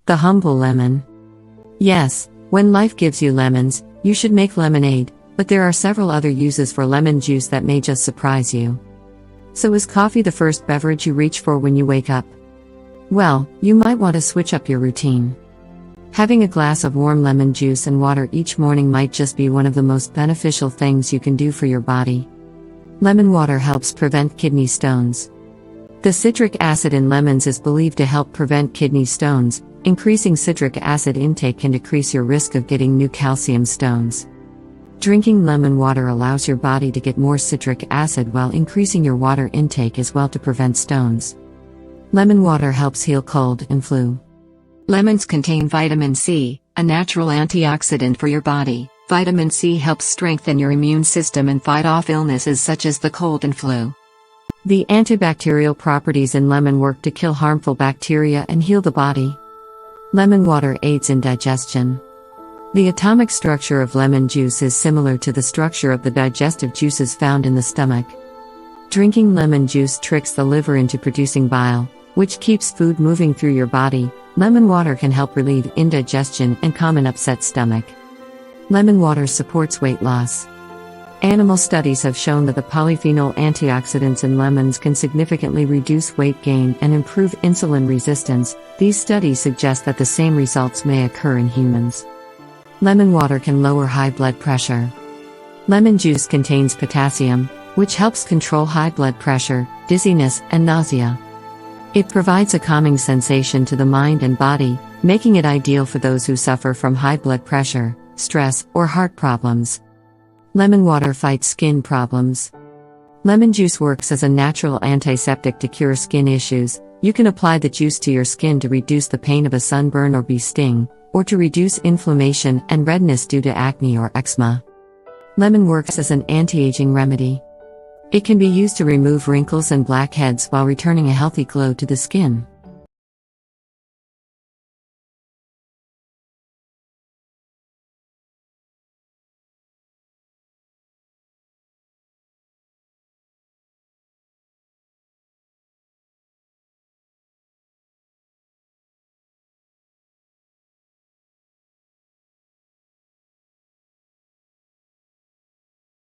The humble lemon. Yes, when life gives you lemons, you should make lemonade, but there are several other uses for lemon juice that may just surprise you. So is coffee the first beverage you reach for when you wake up? Well, you might want to switch up your routine. Having a glass of warm lemon juice and water each morning might just be one of the most beneficial things you can do for your body. Lemon water helps prevent kidney stones. The citric acid in lemons is believed to help prevent kidney stones. Increasing citric acid intake can decrease your risk of getting new calcium stones. Drinking lemon water allows your body to get more citric acid while increasing your water intake as well to prevent stones. Lemon water helps heal cold and flu. Lemons contain vitamin C, a natural antioxidant for your body. Vitamin C helps strengthen your immune system and fight off illnesses such as the cold and flu. The antibacterial properties in lemon work to kill harmful bacteria and heal the body. Lemon water aids in digestion. The atomic structure of lemon juice is similar to the structure of the digestive juices found in the stomach. Drinking lemon juice tricks the liver into producing bile, which keeps food moving through your body. Lemon water can help relieve indigestion and calm an upset stomach. Lemon water supports weight loss. Animal studies have shown that the polyphenol antioxidants in lemons can significantly reduce weight gain and improve insulin resistance. These studies suggest that the same results may occur in humans. Lemon water can lower high blood pressure. Lemon juice contains potassium, which helps control high blood pressure, dizziness, and nausea. It provides a calming sensation to the mind and body, making it ideal for those who suffer from high blood pressure, stress, or heart problems. Lemon water fights skin problems. Lemon juice works as a natural antiseptic to cure skin issues. You can apply the juice to your skin to reduce the pain of a sunburn or bee sting, or to reduce inflammation and redness due to acne or eczema. Lemon works as an anti-aging remedy. It can be used to remove wrinkles and blackheads while returning a healthy glow to the skin.